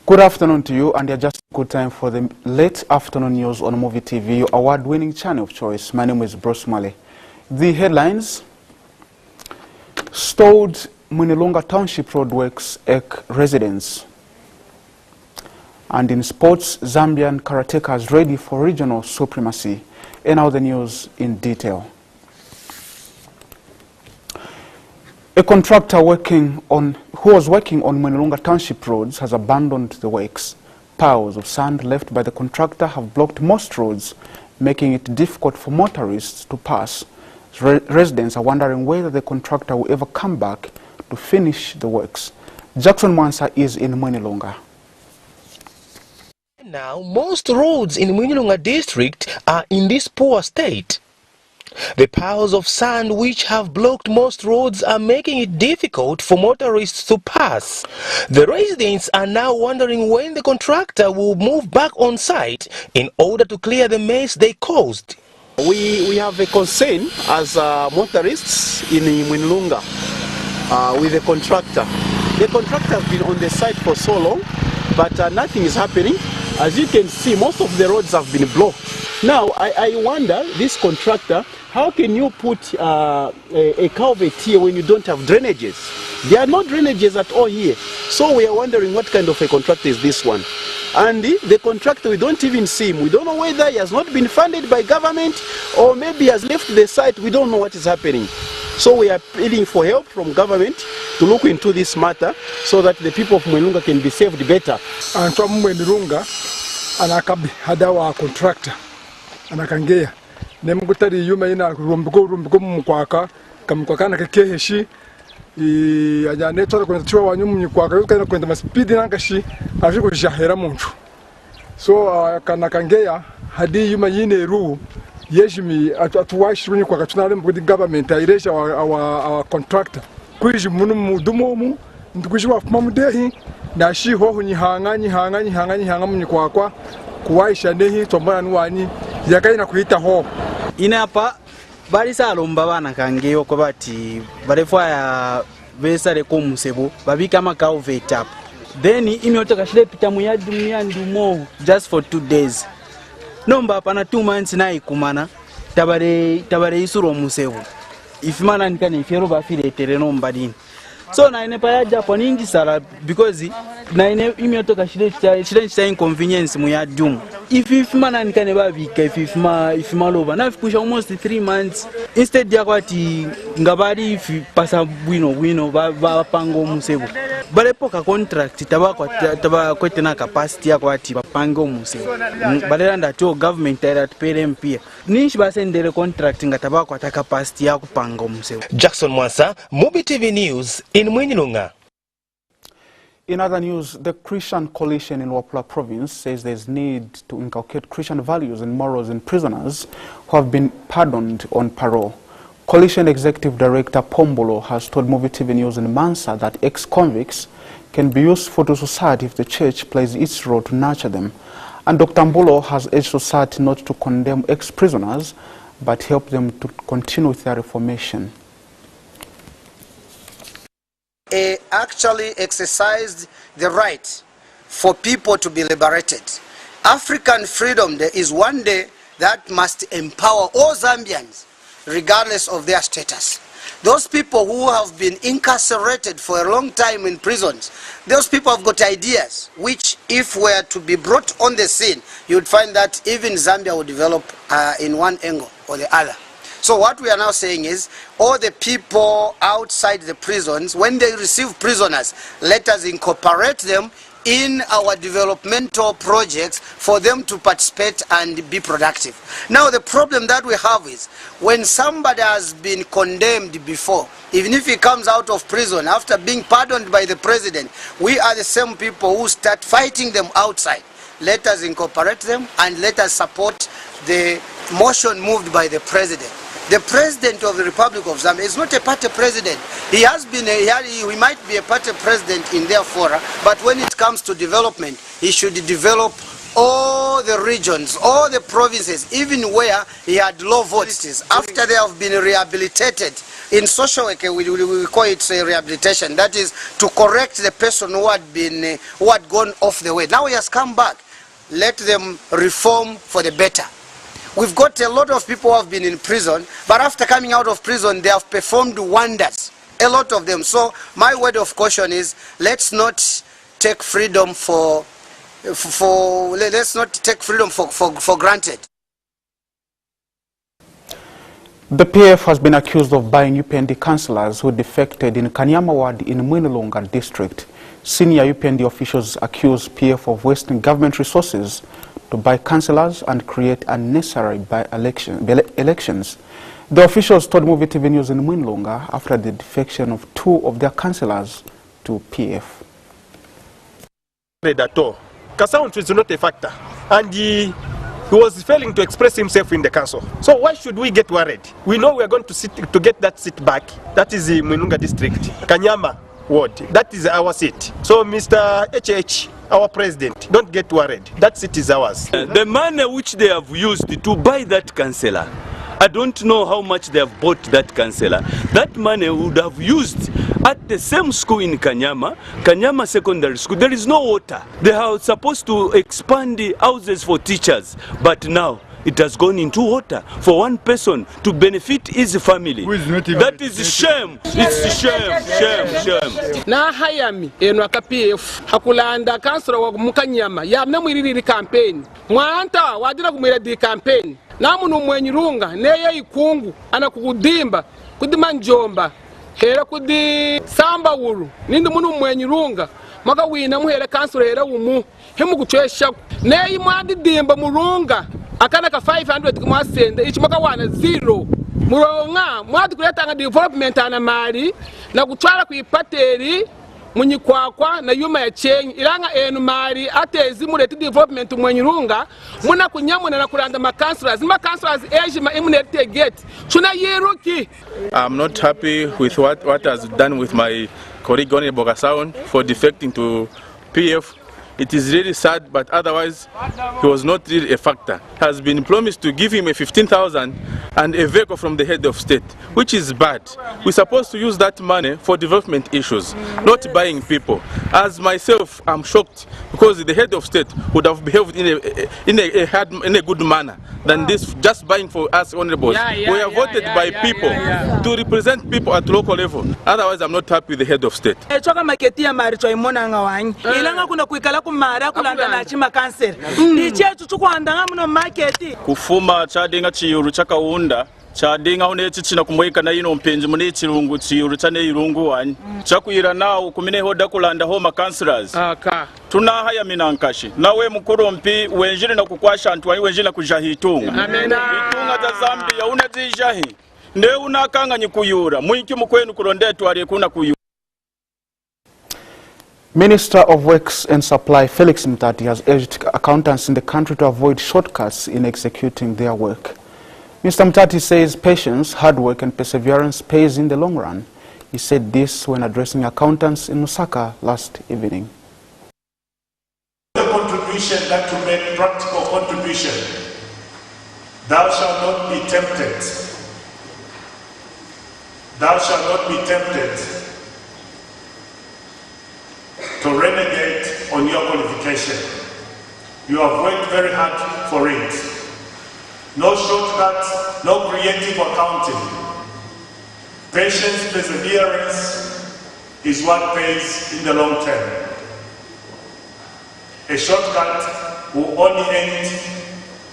Good afternoon to you, and you're just a good time for the late afternoon news on Movie TV, your award-winning channel of choice. My name is Mwale. The headlines: stalled Mwale Township roadworks ek residents. And in sports, Zambian karatekas ready for regional supremacy. And now the news in detail. A contractor who was working on Mwale Township roads has abandoned the works. Piles of sand left by the contractor have blocked most roads, making it difficult for motorists to pass. Residents are wondering whether the contractor will ever come back to finish the works. Jackson Mwansa is in Mwale. Now, most roads in Mwale district are in this poor state. The piles of sand which have blocked most roads are making it difficult for motorists to pass. The residents are now wondering when the contractor will move back on site in order to clear the mess they caused. We have a concern as motorists in Mwale with the contractor. The contractor has been on the site for so long, but nothing is happening. As you can see, most of the roads have been blocked. Now, I wonder, this contractor, how can you put a culvert here when you don't have drainages? There are no drainages at all here. So we are wondering what kind of a contractor is this one. And the contractor, we don't even see him. We don't know whether he has not been funded by government or maybe has left the site. We don't know what is happening. So we are pleading for help from government to look into this matter so that the people of Mwale can be saved better. And from Mwale, anakabi hadawa contractor anakangea nemgutari yuma ina rumbugo mkwaka kamkwaka na kekeheshi ajane tsara kwenda chwa wanyumu mkwaka yuka kwenda maspeed nangashi afiko jahera munchu so kanakangea hadi yuma yine ru yeshimi atuwashi runyi kwaka tunale mgudi government airesha our contractor kwiji munu mudumo mu ndikuji wa mamudehi na shi ho hanga munyikwakwa kuwaisha nehi tombana nuwani yakaina kuita ho ina hapa bali salomba bana kangeyo ko bati barefaya besale ko musebo babika makao vetap then imyoto kashile pita muyandi just for 2 days nomba hapa na 2 months na ikumana tabare isuro musebo ifimana nikane ifero bafile tereno mbadini. So na ine pa Japan ningi sala because na ine imyoto kashile chita inconvenience mu ya dum. If mana nikane babika if malova na fikusha almost 3 months instead ya kwati ngabari if pasa bwino ba pango musebo. Balepo ka contract taba kwetena capacity ya kwati bapango musebo. Balenda to government that pay them pia. Nishi basendele contract ngataba kwata capacity ya kupango musebo. Jackson Mwansa, Movie TV News in Mwale. In other news, the Christian Coalition in Wapula Province says there is need to inculcate Christian values and morals in prisoners who have been pardoned on parole. Coalition Executive Director Pombolo has told Movie TV News in Mansa that ex-convicts can be useful to society if the church plays its role to nurture them. And Dr. Mbolo has urged society not to condemn ex-prisoners, but help them to continue with their reformation. Actually exercised the right for people to be liberated. African freedom day is one day that must empower all Zambians, regardless of their status. Those people who have been incarcerated for a long time in prisons, those people have got ideas which, if were to be brought on the scene, you would find that even Zambia would develop in one angle or the other. So what we are now saying is, all the people outside the prisons, when they receive prisoners, let us incorporate them in our developmental projects for them to participate and be productive. Now the problem that we have is, when somebody has been condemned before, even if he comes out of prison after being pardoned by the president, we are the same people who start fighting them outside. Let us incorporate them and let us support the motion moved by the president. The president of the Republic of Zambia is not a party president. He has been he might be a party president in their fora, but when it comes to development, he should develop all all the regions, all the provinces, even where he had low votes. After they have been rehabilitated, in social work we call it rehabilitation. That is to correct the person who had gone off the way. Now he has come back. Let them reform for the better. We've got a lot of people who have been in prison, but after coming out of prison, they have performed wonders. A lot of them. So my word of caution is, let's not take freedom for granted. The PF has been accused of buying UPND councillors who defected in Kanyama ward in Mwale district. Senior UPND officials accuse PF of wasting government resources to buy councillors and create unnecessary elections. The officials told Movie TV News in Mwinlunga after the defection of 2 of their councillors to PF. Kasaunt is not a factor, and he was failing to express himself in the council. So why should we get worried? We know we are going to get that seat back. That is the Mwinlunga district, Kanyama ward. That is our seat. So Mr. HH, our president, don't get worried. That seat is ours. The money which they have used to buy that councillor, I don't know how much they have bought that councillor. That money would have used at the same school in Kanyama Secondary School. There is no water. They are supposed to expand the houses for teachers, but now it has gone into water for one person to benefit his family. That is shame. It's shame. Na hayami enwaka PF hakulanda kansura wa mukanyama ya namwiriri campaign mwanta wadira kumwira di campaign namunu mwenyirunga neye ikungu ana kukudimba kudima njomba hera kudi samba wuru nindi munu mwenyirunga maka wina muhera kansura hera umu hemu kuchwesha neye mwadi dimba murunga akana ka 500 kumwasende ichi maka wana 0 muronga mwadi kuletanga development ana mali na kutwala kuipateri munyikwakwa na yuma ya chenyi ilanga enu mali atezi muleti development mwenyirunga muna kunyamuna na kulanda makansulas ejima imunete gate chuna yiruki. I'm not happy with what has done with my colleague Honorable Kasaun for defecting to PF. It is really sad, but otherwise he was not really a factor. Has been promised to give him a 15,000 and a vehicle from the head of state, which is bad. We're supposed to use that money for development issues, not buying people. As myself, I'm shocked because the head of state would have behaved in a good manner than this, just buying for us honorables. We are voted by people to represent people at local level. Otherwise, I'm not happy with the head of state. Kufuma chadinga chiyuru chakaunda chadinga unechi china kumweka na ino mpenzi mune chirungu chiyuru chane irungu wani chakuira nao kumine hoda kulanda homa councillors tuna haya minankashi nawe mukurompi wenjire na kukwasha antu wani wenjire na kujahitunga itunga za Zambia unazijahi nde unakanga nyikuyura mwiki mkwenu kurondetu aliyekuna kuyura. Minister of Works and Supply Felix Mtati has urged accountants in the country to avoid shortcuts in executing their work. Mr. Mtati says patience, hard work and perseverance pays in the long run. He said this when addressing accountants in Lusaka last evening. The contribution that to make practical contribution. Thou shalt not be tempted. Thou shalt not be tempted to renegade on your qualification. You have worked very hard for it. No shortcut, no creative accounting. Patience, perseverance is what pays in the long term. A shortcut will only end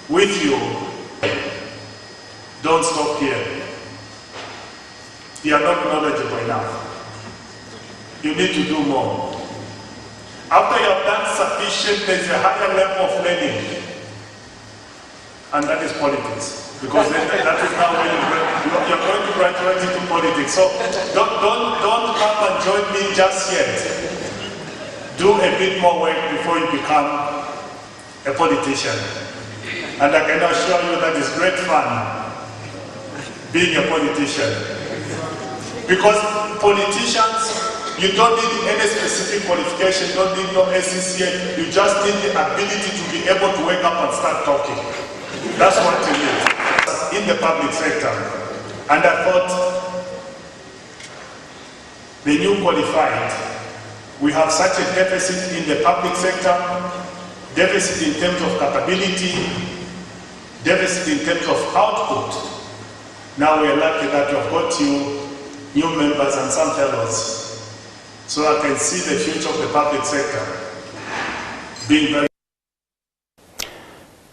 with you. Don't stop here. You are not knowledgeable enough. You need to do more. After you have done sufficient, there's a higher level of learning. And that is politics. Because that is how you're going to graduate into politics. So don't come and join me just yet. Do a bit more work before you become a politician. And I can assure you that it's great fun being a politician. Because politicians You don't need any specific qualification, you don't need no SCCA, you just need the ability to be able to wake up and start talking. That's what you need in the public sector. And I thought, the new qualified, we have such a deficit in the public sector, deficit in terms of capability, deficit in terms of output. Now we are lucky that we have got you, new members and some fellows, so I can see the future of the public sector being very.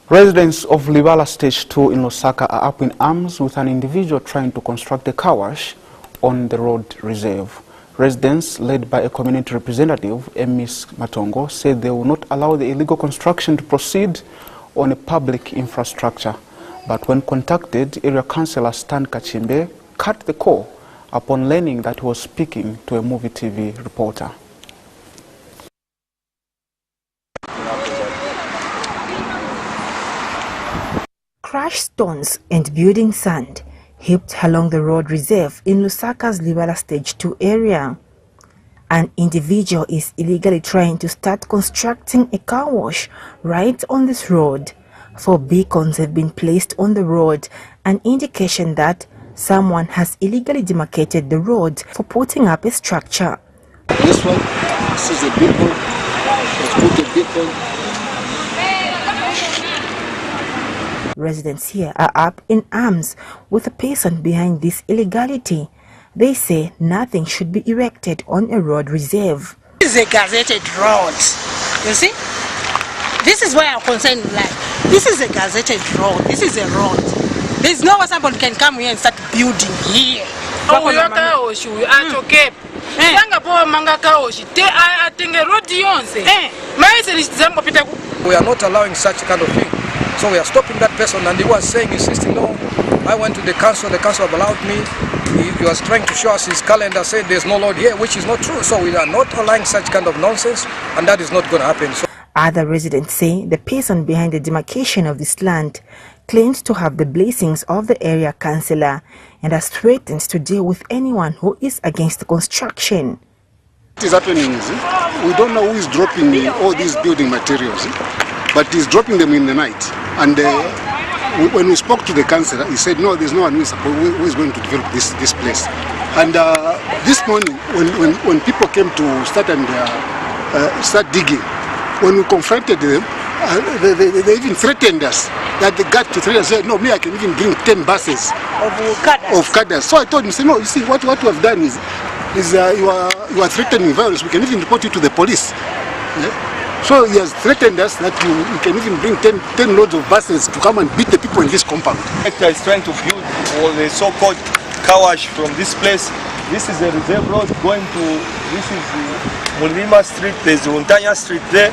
Residents of Libala Stage 2 in Lusaka are up in arms with an individual trying to construct a car wash on the road reserve. Residents, led by a community representative, Emis Matongo, said they will not allow the illegal construction to proceed on a public infrastructure. But when contacted, Area Councillor Stan Kachimbe cut the call upon learning that he was speaking to a Movie TV reporter. Crushed stones and building sand heaped along the road reserve in Lusaka's Libala Stage 2 area. An individual is illegally trying to start constructing a car wash right on this road. 4 beacons have been placed on the road, an indication that someone has illegally demarcated the road for putting up a structure. This one, this is a beacon. Let's put a beacon. Residents here are up in arms with the person behind this illegality. They say nothing should be erected on a road reserve. This is a gazetted road. You see? This is where our concern lies. This is a gazetted road. This is a road. There's no way somebody can come here and start building here. We are not allowing such kind of thing. So we are stopping that person, and he was saying, insisting, no, I went to the council have allowed me. He was trying to show us his calendar, said there's no road here, which is not true. So we are not allowing such kind of nonsense, and that is not going to happen. So other residents say the person behind the demarcation of this land claims to have the blessings of the area councillor and has threatened to deal with anyone who is against the construction. What is happening is, we don't know who is dropping all these building materials, but he's dropping them in the night. And when we spoke to the councillor, he said, no, there's no one who is going to develop this place. And this morning, when people came to start digging, when we confronted them, they even threatened us. That they got to threaten us, said, no, me, I can even bring 10 buses of cadres. So I told him, no, you see, what we have done is you are threatening violence. We can even report you to the police. Yeah? So he has threatened us that we can even bring 10 loads of buses to come and beat the people in this compound. The is trying to build all the so-called car wash from this place. This is a reserve road going to, this is Mulima Street, there's Untanya Street there,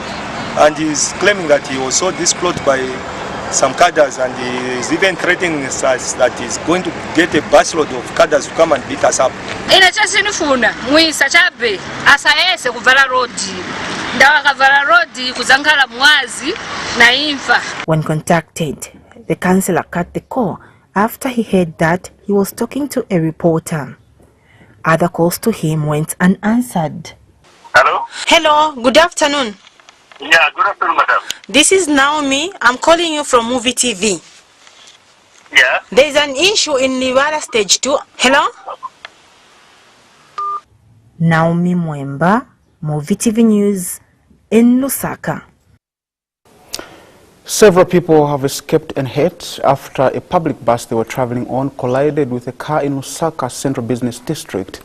and he's claiming that he was sold this plot by some cadres, and he is even threatening us that he's going to get a busload of cadres to come and beat us up. When contacted, the councillor cut the call after he heard that he was talking to a reporter. Other calls to him went unanswered. Hello? Hello, good afternoon. Yeah, good afternoon, madam. This is Naomi. I'm calling you from Movie TV. Yeah? There's an issue in Libala Stage 2. Hello? Naomi Mwemba, Movie TV News in Lusaka. Several people have escaped unhurt after a public bus they were traveling on collided with a car in Lusaka Central Business District.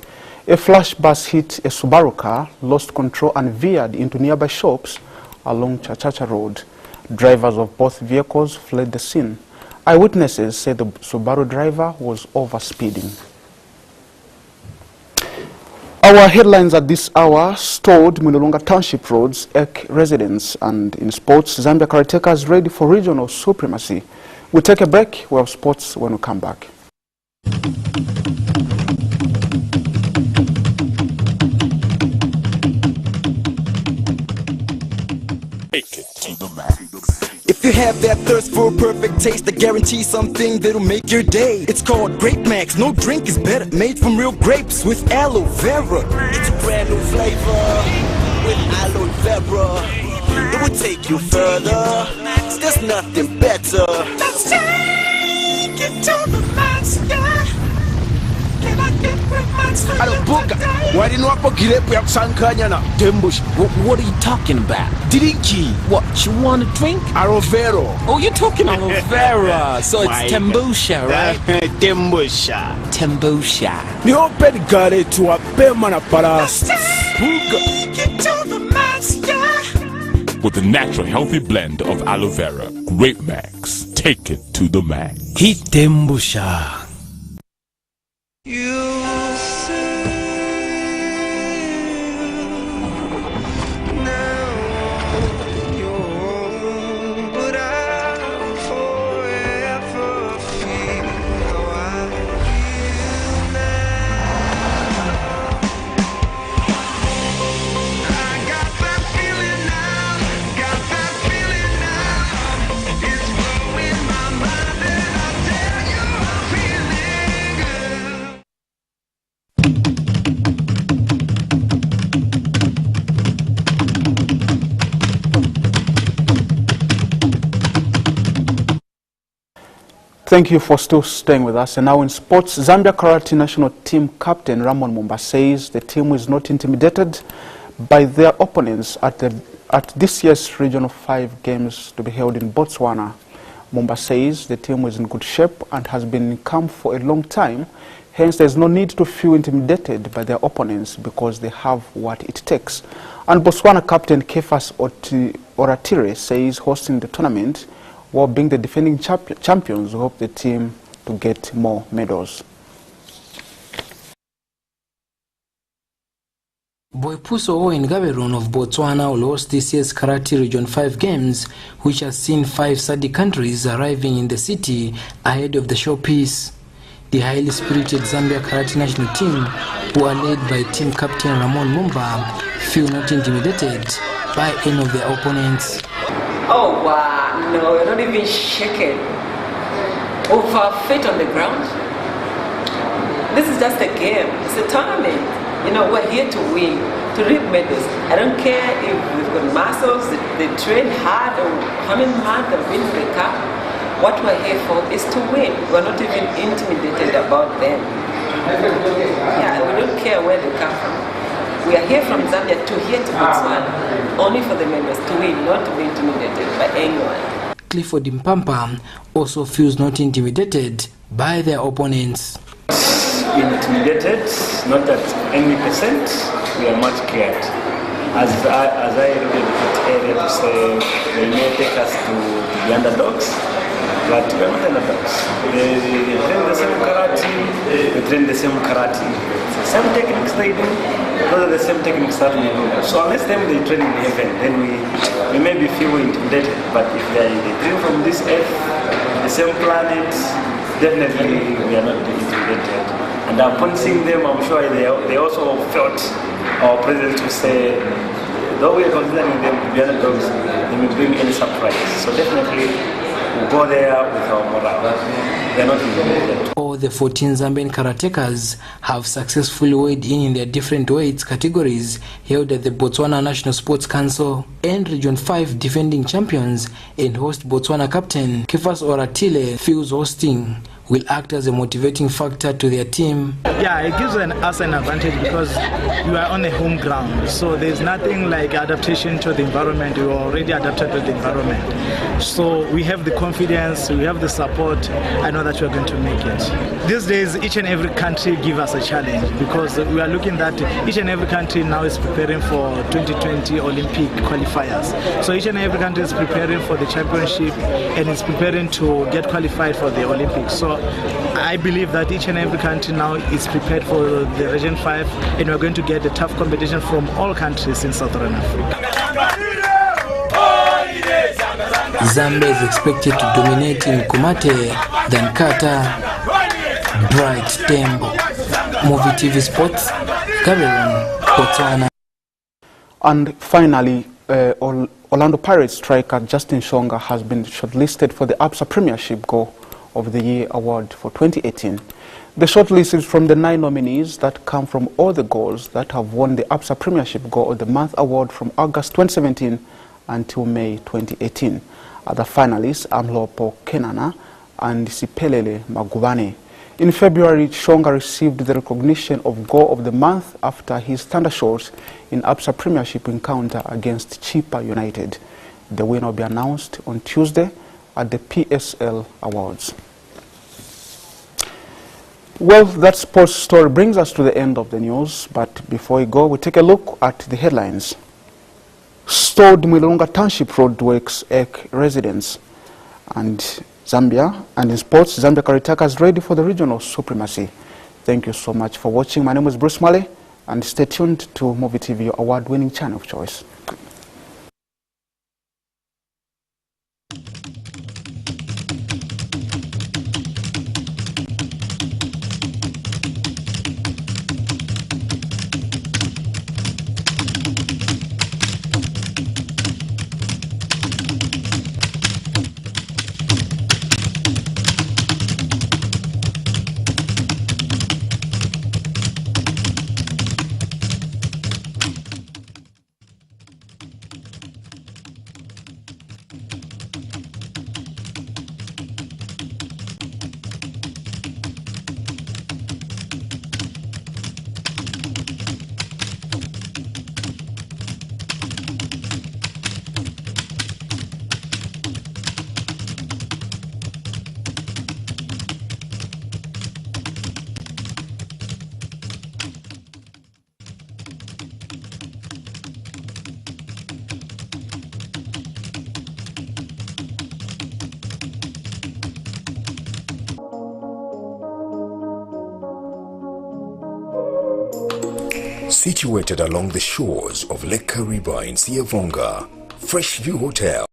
A flash bus hit a Subaru car, lost control and veered into nearby shops along Chachacha Road. Drivers of both vehicles fled the scene. Eyewitnesses say the Subaru driver was over-speeding. Our headlines at this hour: stored Mwinulunga Township roads irk residents, and in sports, Zambia Karatekas ready for regional supremacy. We'll take a break. We'll have sports when we come back. If If you have that thirst for a perfect taste, I guarantee something that'll make your day. It's called Grape Max. No drink is better. Made from real grapes with aloe vera. It's a brand new flavor with aloe vera. It will take you further. There's nothing better. Let's take it to the max, yeah. Can I get Grape Max for you? Why didn't you get up your sankanya? Dembush, what are you talking about? Drinky, what, you want a drink? Aloe vera. Oh, you're talking aloe vera. So it's Tembusha, right? Tembusha. Tembusha. You open gare to a permanent paras. With a natural healthy blend of aloe vera, Grape Max. Take it to the max. Hit Tembusha. Thank you for still staying with us. And now in sports, Zambia Karate national team captain Ramon Mumba says the team is not intimidated by their opponents at this year's Regional 5 games to be held in Botswana. Mumba says the team is in good shape and has been in camp for a long time. Hence, there is no need to feel intimidated by their opponents because they have what it takes. And Botswana captain Kefas Oratire says hosting the tournament, while being the defending champions, we hope the team to get more medals. Boipuso Owen Gaberone of Botswana will host this year's Karate Region 5 games, which has seen 5 SADC countries arriving in the city ahead of the showpiece. The highly spirited Zambia Karate national team, who are led by team captain Ramon Mumba, feel not intimidated by any of their opponents. Oh wow, no, we're not even shaken. With our feet on the ground. This is just a game, it's a tournament. You know, we're here to win, to reap medals. I don't care if we've got muscles, they train hard, or how many months they've been to the cup. What we're here for is to win. We're not even intimidated about them. Yeah, we don't care where they come from. We are here from Zambia to here to Botswana, only for the members to win, not to be intimidated by anyone. Clifford Mpampa also feels not intimidated by their opponents. Intimidated, not at any percent, we are much scared. As I already put earlier to say, they may take us to the underdogs, but we are not underdogs. They train the same karate, we train the same karate. Same techniques they do, those are the same techniques that we do. So unless they train in heaven, then we maybe feel intimidated. But if they train from this earth, the same planet, definitely we are not intimidated. And upon seeing them, I'm sure they also felt our presence to say, though we are considering them to be underdogs, they may bring any surprise. So definitely we'll go there with our morale. They're not intimidated. All the 14 Zambian karatekas have successfully weighed in their different weights categories held at the Botswana National Sports Council, and Region 5 defending champions and host Botswana captain Kefas Oratile feels hosting will act as a motivating factor to their team. Yeah, it gives us an advantage because you are on a home ground. So there's nothing like adaptation to the environment. You are already adapted to the environment. So we have the confidence, we have the support. I know that we're going to make it. These days, each and every country give us a challenge because we are looking that each and every country now is preparing for 2020 Olympic qualifiers. So each and every country is preparing for the championship and is preparing to get qualified for the Olympics. So I believe that each and every country now is prepared for the Region 5, and we're going to get a tough competition from all countries in Southern Africa. Zambia is expected to dominate in Kumate than Kata. Bright Tembo. Movie TV Sports, Gaborone, Botswana. And finally, Orlando Pirates striker Justin Shonga has been shortlisted for the ABSA Premiership Goal of the Year award for 2018. The shortlist is from the 9 nominees that come from all the goals that have won the ABSA Premiership Goal of the Month award from August 2017 until May 2018. Other finalists are Mlopo Kenana and Sipelele Magubane. In February, Shonga received the recognition of Goal of the Month after his thundershots in ABSA Premiership encounter against Chipa United. The winner will be announced on Tuesday at the PSL Awards. Well, that sports story brings us to the end of the news, but before we go, we take a look at the headlines. Stalled Mwilunga Township roadworks egg residents, and Zambia, and in sports, Zambia Karitaka is ready for the regional supremacy. Thank you so much for watching. My name is Bruce Mwale, and stay tuned to Movie TV, your award-winning channel of choice. Situated along the shores of Lake Kariba in Siavonga, Fresh View Hotel